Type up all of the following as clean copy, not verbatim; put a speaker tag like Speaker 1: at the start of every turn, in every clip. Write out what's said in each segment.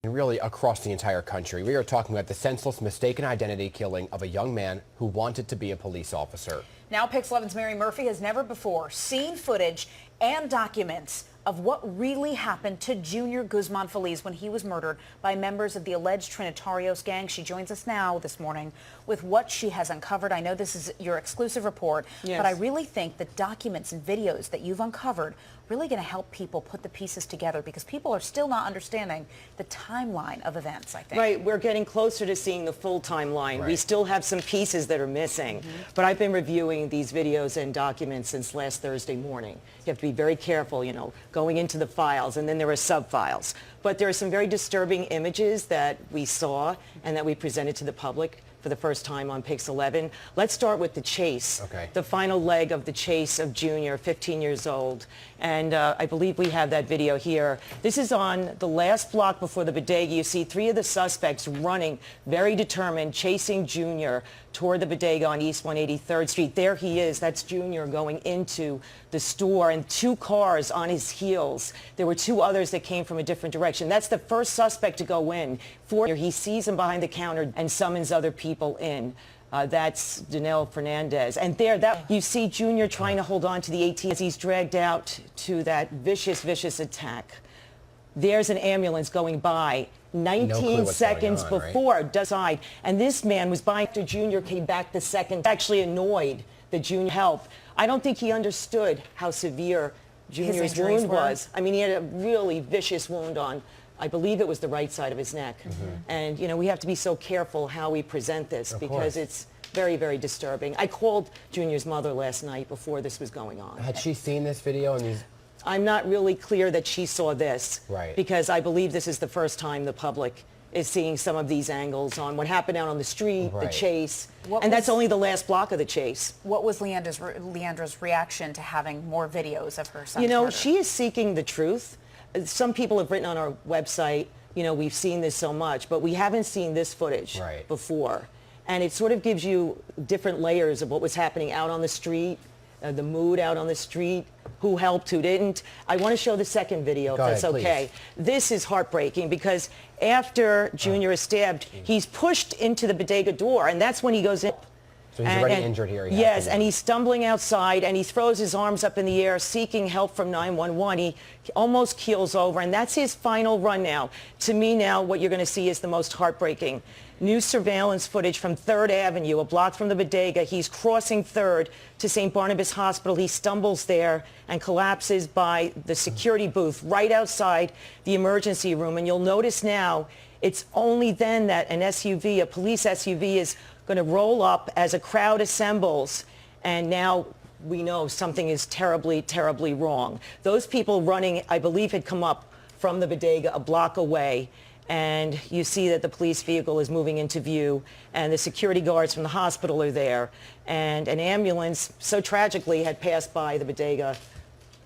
Speaker 1: Really across the entire country. We are talking about the senseless mistaken identity killing of a young man who wanted to be a police officer.
Speaker 2: Now Pix 11's Mary Murphy has never before seen footage and documents of what really happened to Junior Guzman Feliz when he was murdered by members of the alleged Trinitarios gang. She joins us now this morning with what she has uncovered. I know this is your exclusive report,
Speaker 3: yes,
Speaker 2: but I really think the documents and videos that you've uncovered really going to help people put the pieces together, because people are still not understanding the timeline of events, I think.
Speaker 3: Right, we're getting closer to seeing the full timeline.
Speaker 1: Right.
Speaker 3: We still have some pieces that are missing, but I've been reviewing these videos and documents since last Thursday morning. You have to be very careful, you know, going into the files, and then there are sub-files. But there are some very disturbing images that we saw and that we presented to the public for the first time on Pix 11. Let's start with the chase, the final leg of the chase of Junior, 15 years old. And I believe we have that video here. This is on the last block before the bodega. You see three of the suspects running, very determined, chasing Junior toward the bodega on East 183rd Street. There he is. That's Junior going into the store, and two cars on his heels. There were two others that came from a different direction. That's the first suspect to go in. He sees him behind the counter and summons other people in. That's Danilo Fernandez. And there, you see Junior trying to hold on to the ATM as he's dragged out to that vicious, vicious attack. There's an ambulance going by 19 seconds before it does side. And this man was by after Junior came back the second, actually annoyed that Junior helped. I don't think he understood how severe Junior's wound was. I mean, he had a really vicious wound on, I believe it was the right side of his neck. And, you know, we have to be so careful how we present this, because it's very, very disturbing. I called Junior's mother last night before this was going on.
Speaker 1: Had she seen this video? And
Speaker 3: I'm not really clear that she saw this, because I believe this is the first time the public is seeing some of these angles on what happened out on the street, the chase, and that's only the last block of the chase.
Speaker 2: What was Leandra's reaction to having more videos of her son's
Speaker 3: You know,
Speaker 2: murder?
Speaker 3: she is seeking the truth. Some people have written on our website, you know, we've seen this so much, but we haven't seen this footage before. And it sort of gives you different layers of what was happening out on the street, the mood out on the street, who helped, who didn't. I want to show the second video, if that's okay. This is heartbreaking, because after Junior is stabbed, he's pushed into the bodega door, and that's when he goes in.
Speaker 1: So he's already injured here.
Speaker 3: Yes, and he's stumbling outside, and he throws his arms up in the air, seeking help from 911. He almost keels over, and that's his final run now. To me now, what you're going to see is the most heartbreaking. New surveillance footage from 3rd Avenue, a block from the bodega. He's crossing 3rd to St. Barnabas Hospital. He stumbles there and collapses by the security booth right outside the emergency room. And you'll notice now, it's only then that an SUV, a police SUV, is going to roll up as a crowd assembles, and now we know something is terribly, terribly wrong. Those people running, I believe, had come up from the bodega a block away, and you see that the police vehicle is moving into view, and the security guards from the hospital are there, and an ambulance, so tragically, had passed by the bodega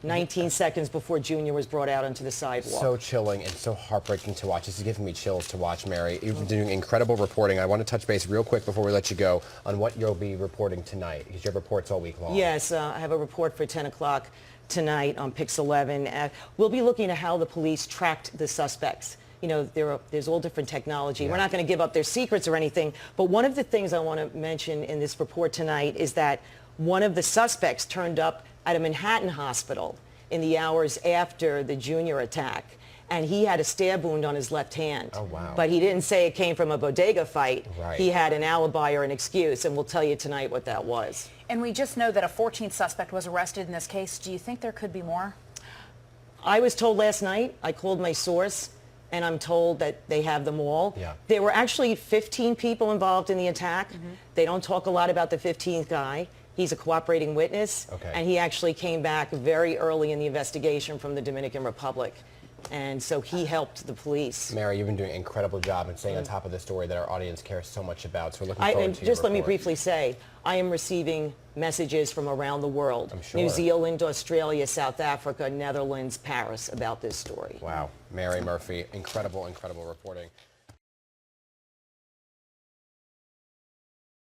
Speaker 3: 19 seconds before Junior was brought out onto the sidewalk.
Speaker 1: So chilling and so heartbreaking to watch. This is giving me chills to watch, Mary. You've been doing incredible reporting. I want to touch base real quick before we let you go on what you'll be reporting tonight, because you have reports all week long.
Speaker 3: Yes, I have a report for 10 o'clock tonight on Pix 11. We'll be looking at how the police tracked the suspects. You know, there's all different technology. We're not going to give up their secrets or anything, but one of the things I want to mention in this report tonight is that one of the suspects turned up at a Manhattan hospital in the hours after the Junior attack, and he had a stab wound on his left hand.
Speaker 1: Oh, wow.
Speaker 3: But he didn't say it came from a bodega fight. He had an alibi or an excuse, and we'll tell you tonight what that was.
Speaker 2: And we just know that a 14th suspect was arrested in this case. Do you think there could be more?
Speaker 3: I was told last night, I called my source, and I'm told that they have them all. There were actually 15 people involved in the attack. They don't talk a lot about the 15th guy. He's a cooperating witness, and he actually came back very early in the investigation from the Dominican Republic. And so he helped the police.
Speaker 1: Mary, you've been doing an incredible job in staying on top of the story that our audience cares so much about. So we're looking forward to
Speaker 3: just let me briefly say, I am receiving messages from around the world.
Speaker 1: I'm sure.
Speaker 3: New Zealand, Australia, South Africa, Netherlands, Paris about this story.
Speaker 1: Wow. Mary Murphy, incredible, incredible reporting.